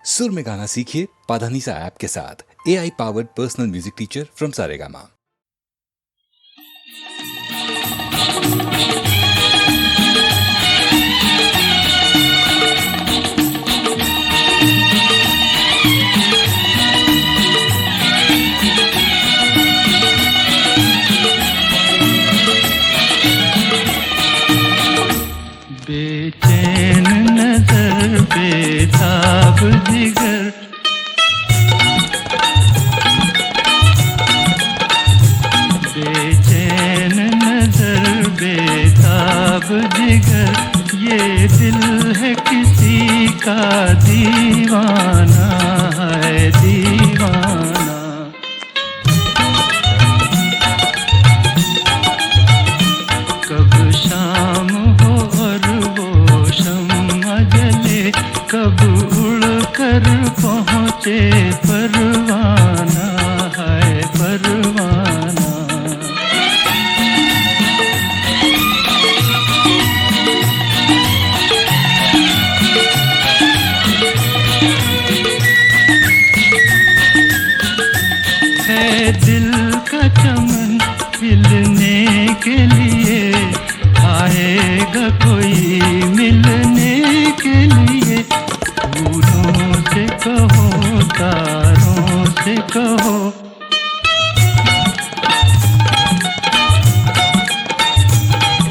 सुर में गाना सीखिए पाधानीसा ऐप के साथ। AI powered personal music teacher from Saregama. बेचैन नजर बेताब जिगर, बेचैन नजर बेताब जिगर, ये दिल है किसी का दीवाना है दीवाना। कब शाम हो और वो शम्मा जले, कब उड़ कर पहुँचे परवाना है परवाना। है दिल का चमन खिलने के लिए, आएगा कोई मिलने के लिए। फूलों से कहो तारों से कहो,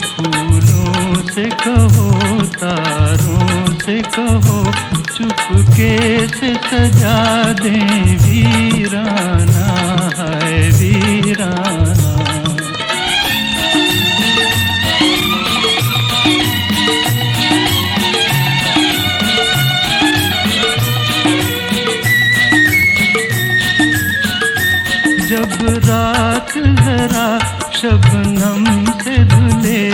फूलों से कहो तारों से कहो, चुपके से सजा दें वीराना है वीराना। जब रात जरा शबनम से धुले,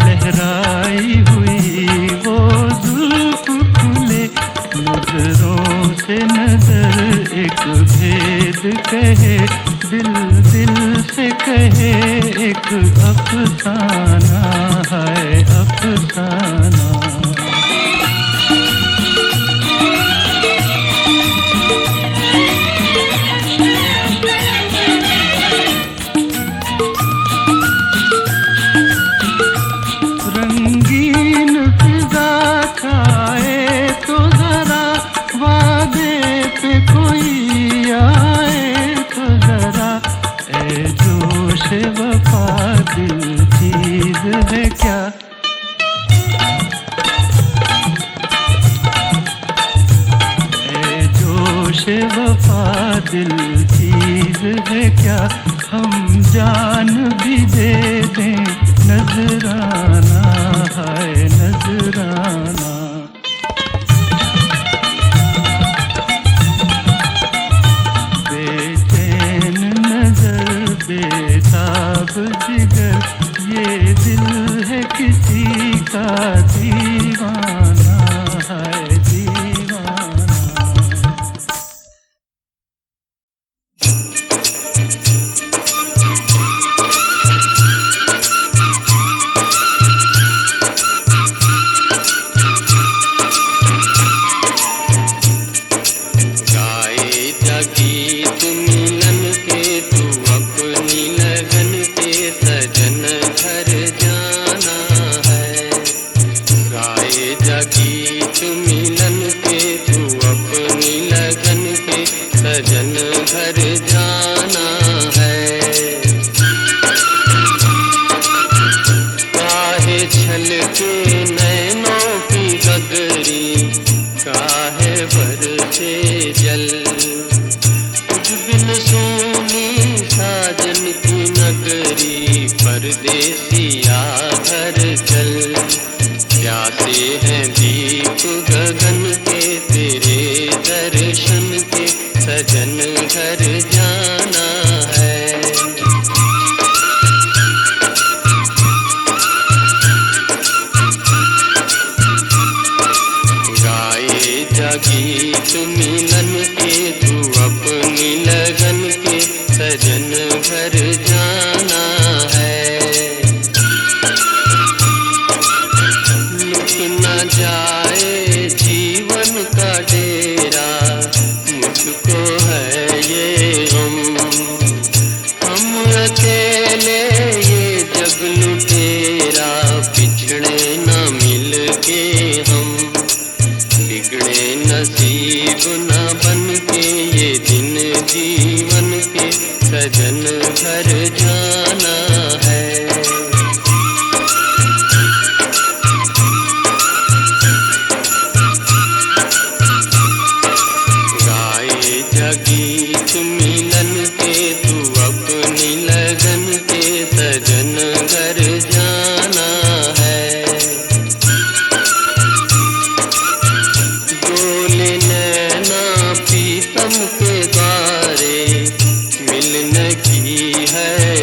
लहराई हुई वो जुल्फ खुले। नजरों से नजर एक भेद कहे, दिल दिल से कहे एक अफसाना है अफसाना। रंगीन फिजा खाए तो जरा, वादे पे कोई आए तो जरा। ए जोश वफा दिल चीज है क्या, ए जोश वफा दिल चीज है क्या। हम जान भी दे दें नजराना है नजराना। बेचैन नजर बेताब जिगर, ये दिल है किसी का दीवाना है दीवाना। सजन घर जाना है। काहे छलके नैनों की गगरी, काहे बरसे जल। कुछ बिन सोनी साजन की नगरी, परदेसिया घर चल। प्यासे हैं दीप गगन के तेरे दर्शन के, सजन घर जाना है। गाए गीत मिलन के, तू अपनी लगन के, सजन घर जाना है। लुट न जाए जीवन का डेरा, नसीब न बन के ये दिन जीवन के सजन घर जाना है। गाए जगीत मिलन के तू अपनी लगन के सजन घर जाना है। डोले नैना पीतम के द्वारे मिलन की है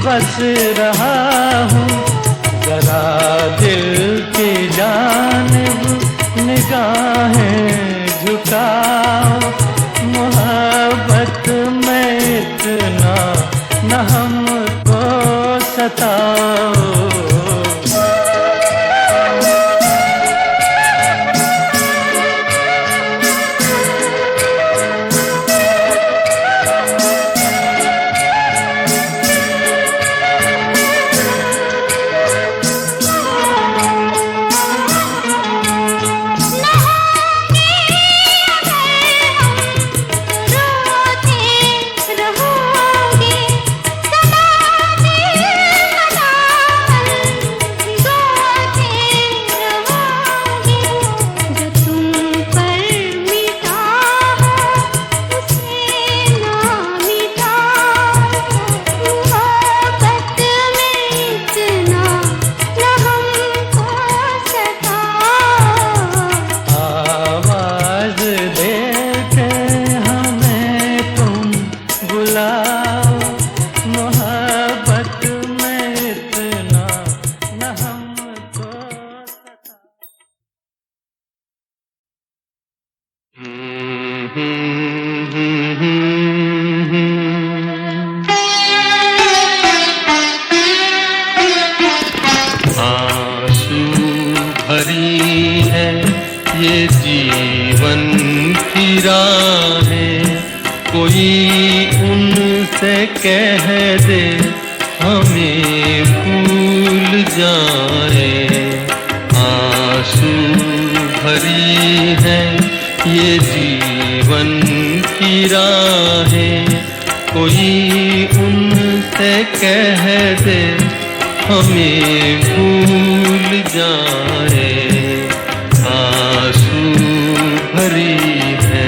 बस रहा हूँ, जरा दिल की जानिब निगाहें झुकाओ। मोहब्बत में इतना न हमको सताओ। आंसू भरी है ये जीवन की राहें, कोई उनसे कह दे हमें भूल जाए। आंसू भरी है ये जीवन की राहें, कोई उनसे कह दे हमें भूल जाए। आंसू भरी है।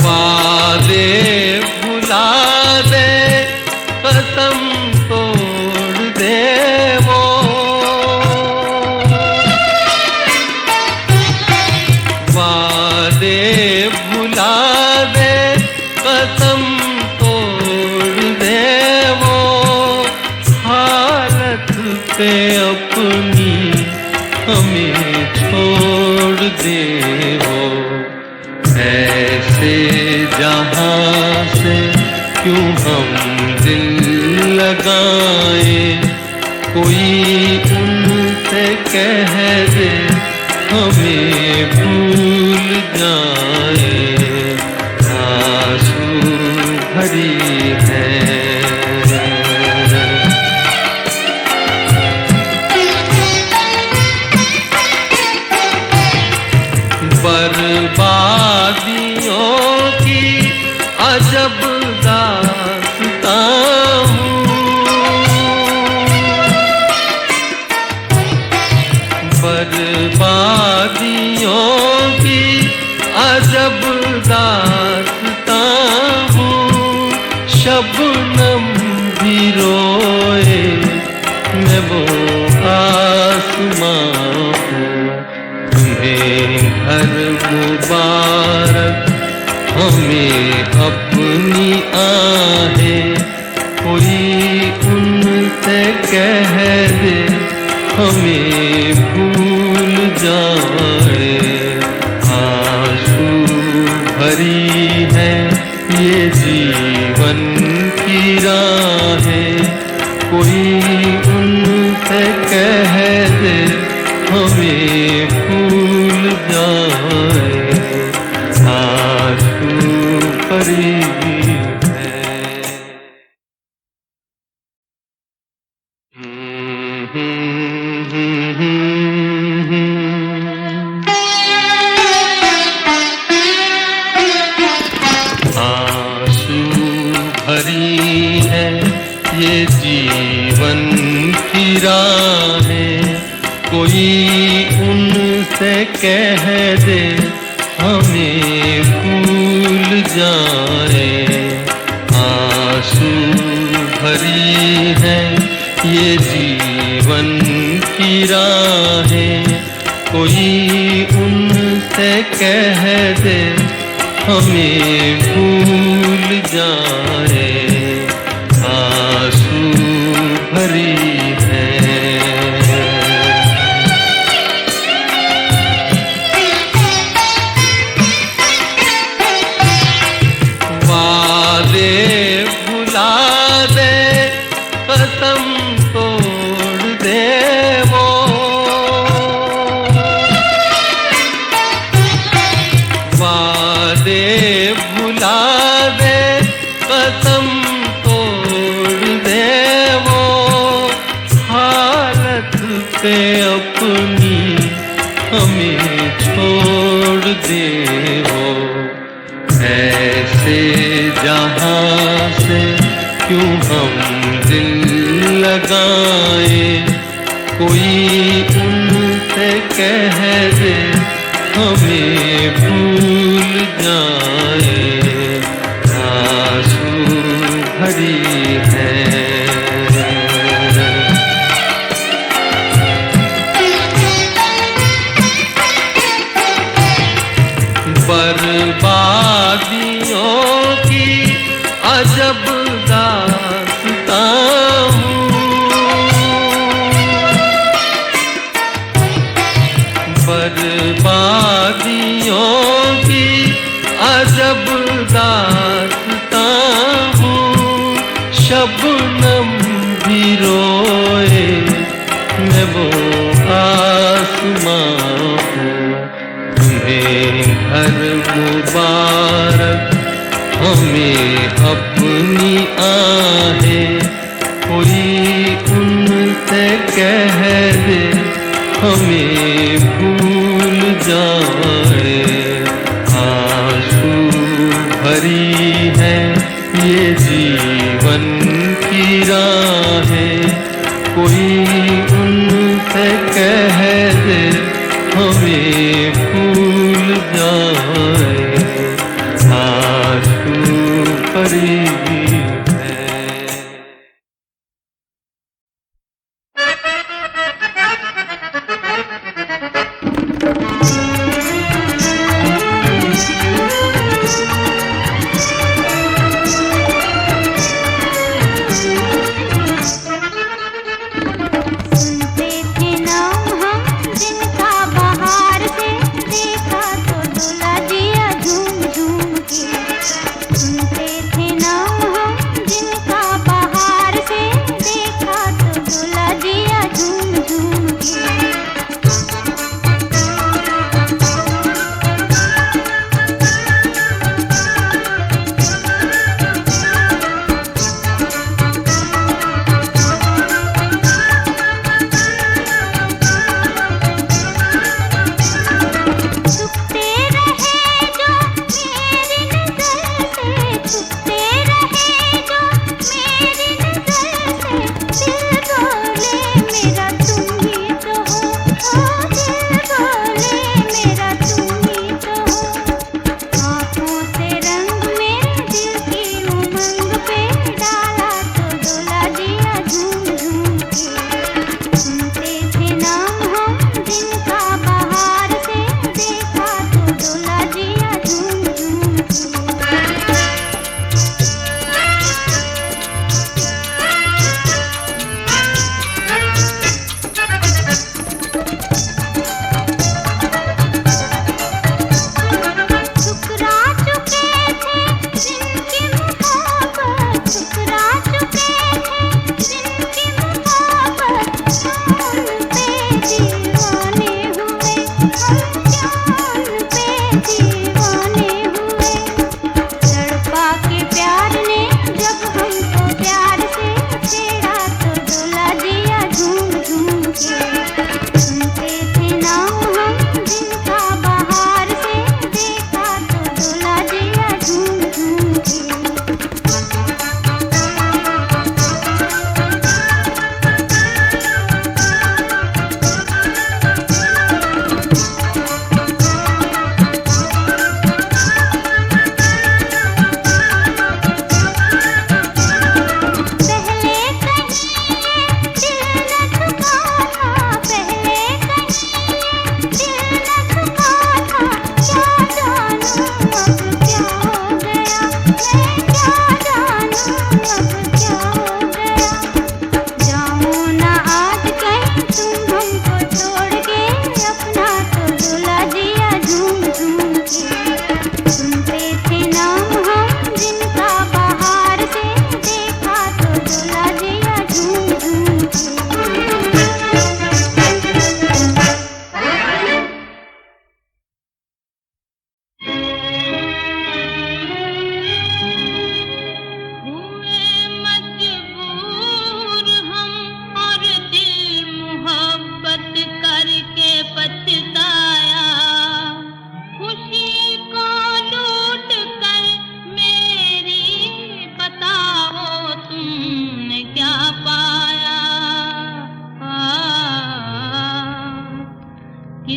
वादे भुला दे, कसम तोड़ दे वो, वादे भुला दे, कसम तोड़ दे वो, हालत पे अपनी हमें छोड़ दे वो। ऐसे जहां से क्यों हम दिल लगाए, कोई उनसे कह दे हमें भूल जाए। आंसू भरी है। बर्बादियों की अजब दास्तां हूँ। बर्बादियों की अजब दास्तां हूँ। शबनम भी रोए मैं वो आसमां हूँ। तुम्हें घर मुबारक हमें अपनी आहें, कोई उनसे कह दे हमें भूल जाए। आंसू भरी है ये जीवन की राहें, कोई उनसे कह दे हमें भूल जाए। आंसू भरी भरी है ये जीवन की राहें, कोई उनसे कह दे हमें भूल जाए। आंसू भरी है ये जीवन की राहें, कोई उनसे कह दे हमें भूल जाए। आंसू भरी है। वादे भुला दे, कसम तोड़ दे वो, वादे भुला दे, कसम तोड़ दे वो, हालत पे अपनी हमें छोड़ दे वो। ऐसे जहां से क्यों हम दिल लगाए, कोई उनसे कह दे हमें भूल जाए। आंसू भरी है। बर्बादियों की अजब दास्तां हूँ। बर्बादियों की अजब दास्तां हूँ। शबनम भी रोए मैं वो आसमां हूँ। तुम्हें घर मुबारक हमें अपनी आहें, कोई उनसे कह दे हमें भूल जाए। आंसू भरी है ये जीवन की राहें, कोई उनसे कह दे हमें भूल जाए। आंसू भरी है। सुनते थे नाम हम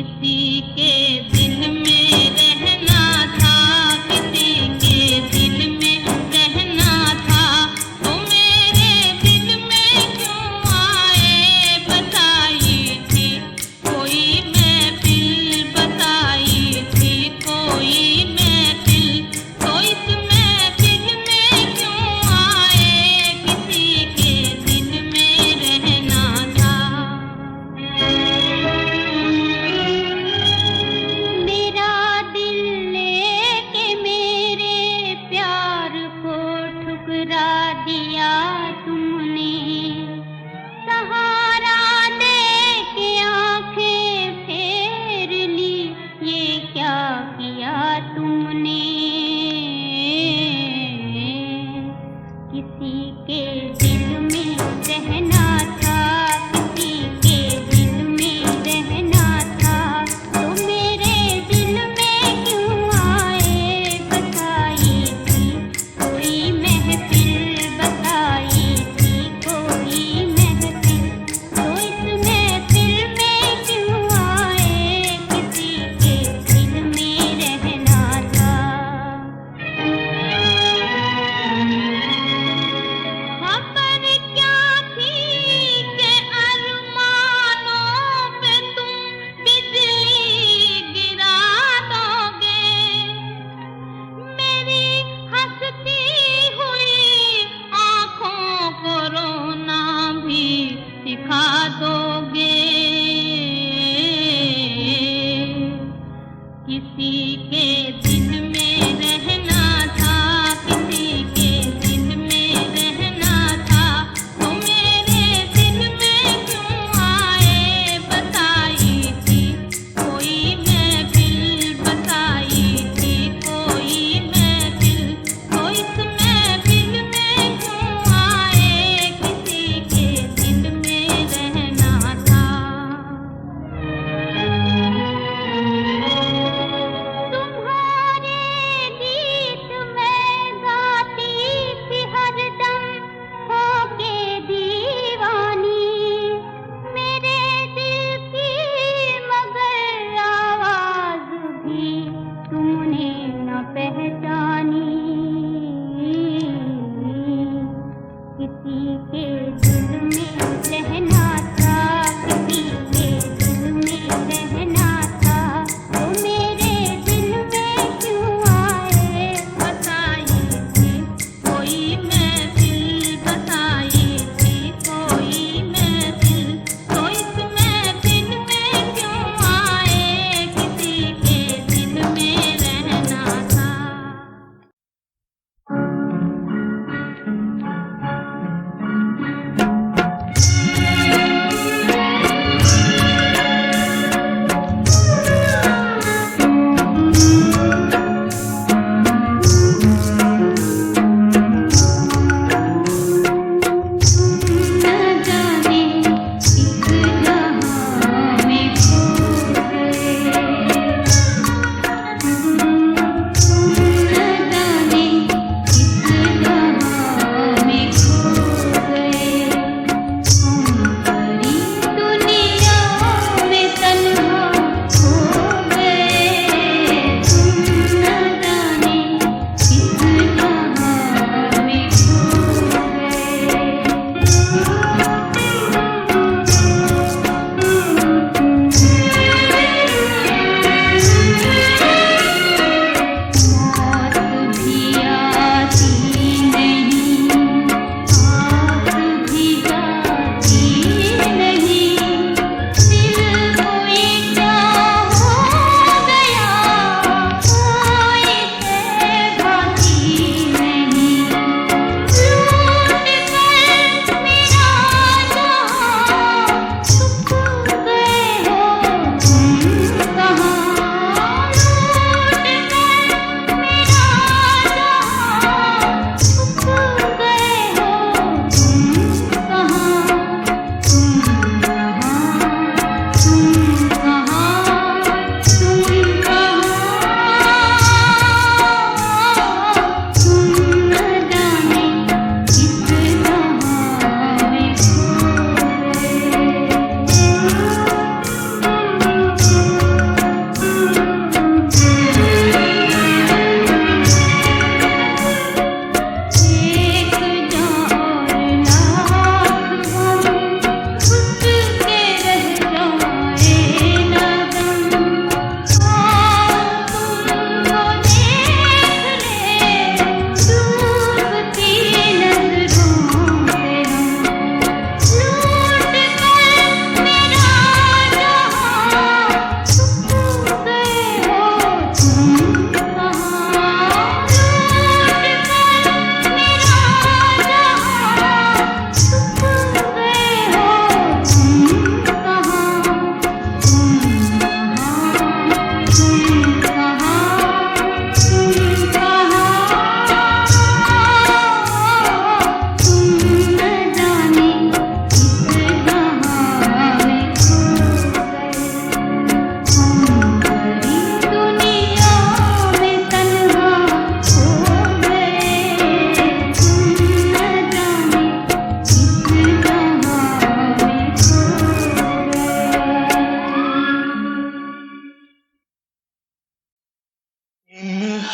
किसी के दिल में रहना था, किसी के दिल में रहना था, तो मेरे दिल में क्यों आए बताई थी, कोई महफिल बताई थी, कोई महफिल, तो इस महफिल में क्यों आए, किसी के दिल में रहना था। मेरा दिल लेके मेरे प्यार को ठुकरा दिया तुमने, सहारा दे के आंखें फेर ली, ये क्या किया तुमने। किसी के दिल में रहना था, किसी के दिल में रहना था, तो मेरे दिल में क्यों आए बताई थी, कोई महफिल बताई थी, कोई महफिल, तो इस महफिल में क्यों आए, किसी के दिल में रहना था। खबर क्या थी कि अरमानों पे तुम बिजली गिरा दोगे, मेरी हंसती हुई आँखों को रोना भी सिखा दोगे। किसी के दिल में रहना था, किसी के दिल में रहना था, तो मेरे दिल में क्यों आए बताई थी, कोई महफिल बताई थी, कोई महफिल, तो इस महफिल में क्यों आए, किसी के दिल में रहना था।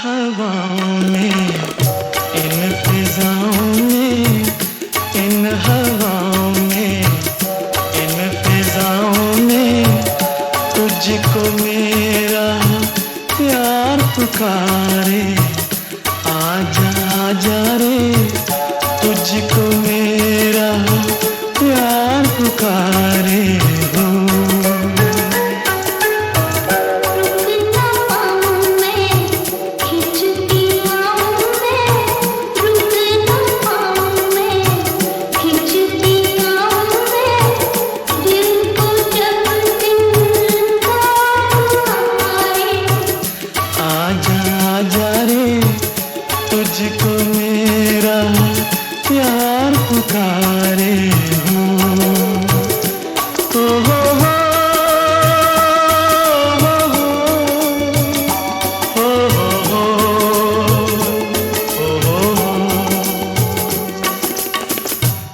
हवाओं में, इन फिजाओं में, इन हवाओं में, इन फिजाओं में तुझको मेरा प्यार पुकारे। आजा आजा रे, तुझको मेरा प्यार पुकारे। तुझको मेरा प्यार पुकारे हो।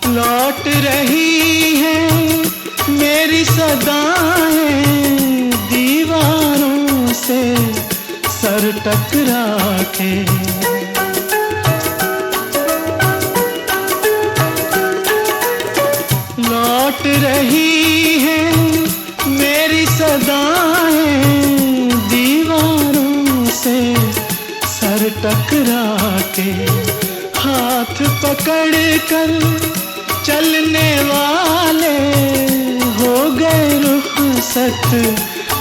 लौट रही है मेरी सदाएं दीवारों से सर टकरा के। लौट रही है मेरी सदाएं दीवारों से सर टकरा के। हाथ पकड़ कर चलने वाले हो गए रुखसत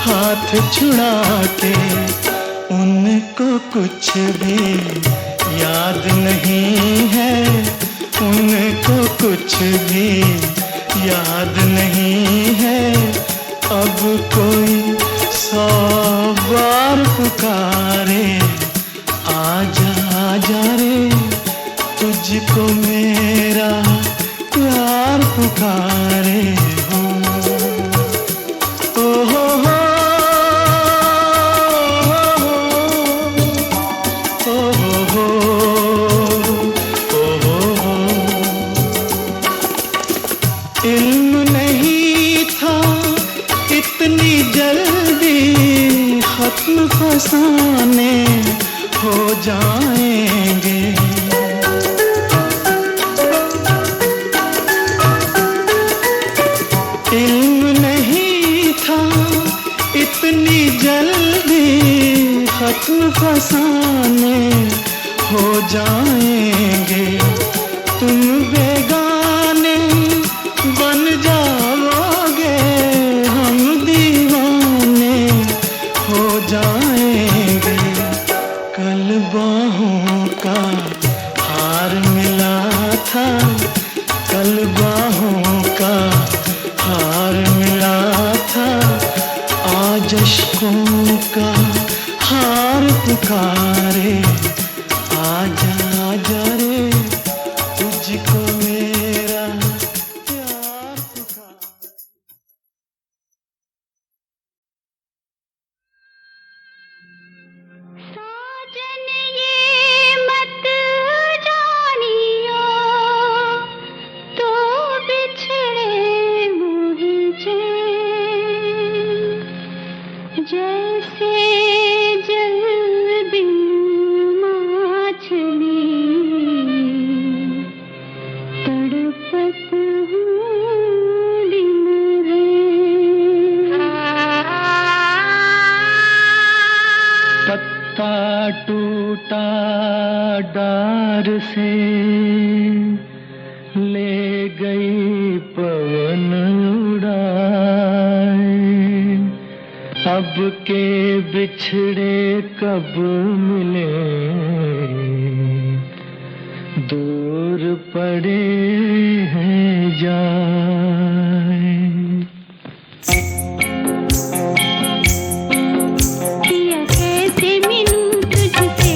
हाथ छुड़ा के। उनको कुछ भी याद नहीं है, उनको कुछ भी याद नहीं है। अब कोई 100 बार पुकारे। आजा आजा रे, तुझको मेरा प्यार पुकारे हो। ओ हो इल्म नहीं था इतनी जल्दी खत्म फसाने हो जाएंगे। इल्म नहीं था इतनी जल्दी खत्म फसाने हो जाएंगे। तुम बेगाने बन जाओगे, हम दीवाने हो जाएंगे। कल बाहों का हार मिला था, कल बाहों का हार मिला था। आज अश्कों का हार पुकारे। आजा आजा रे, तुझको मेरा प्यार पुकारे। साजन ये मत जानियो, तो बिछड़े मुझे जैसे जल बिन माछली तड़पत हूँ दिन पत्ता टूटा डार से ले गई पवन उड़ाए। अब के बिछड़े कब मिले, दूर पड़े हैं जाए। पिया कैसे मिलूं तुझसे,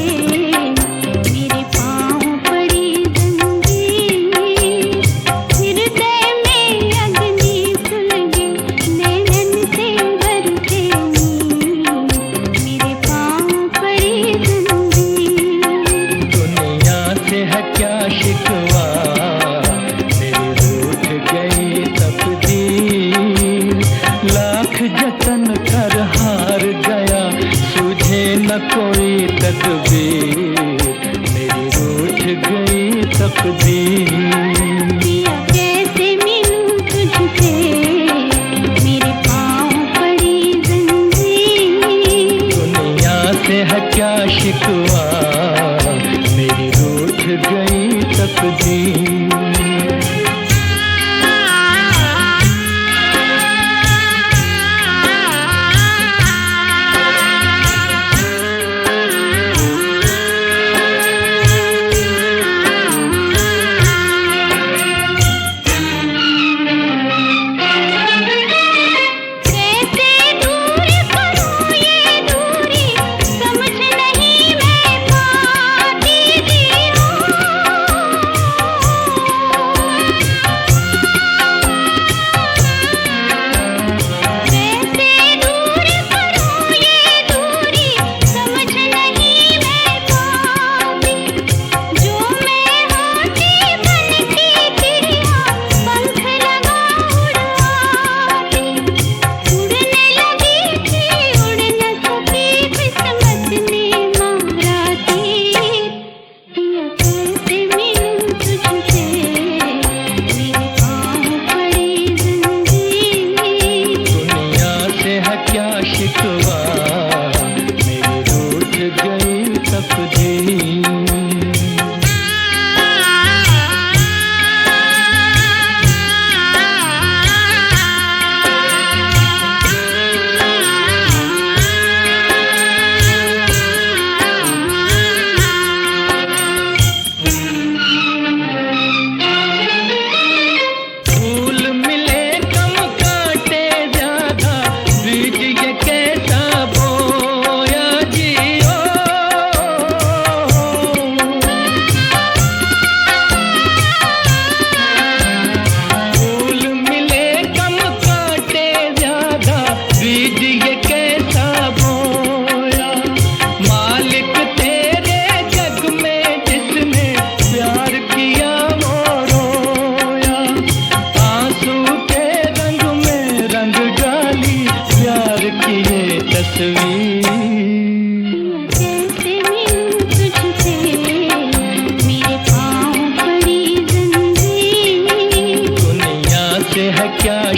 मेरे पाँव पड़ी जंजीर। हृदय में अग्नि सुलगे, नैनन से बरसे नीर। मेरे पाँव पड़ी जंजीर। दुनिया से है क्या शिकवा, मेरी रूठ गई तब न कोई तकदीर, मेरी रूठ गई तकदीर। पिया कैसे मिलूं तुझसे, मेरे पाँव पड़ी जंजीर। दुनिया से है क्या शिकवा, मेरी रूठ गई तकदीर।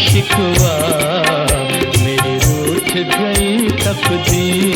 शिकवा, मेरी रूठ गई तकदीर।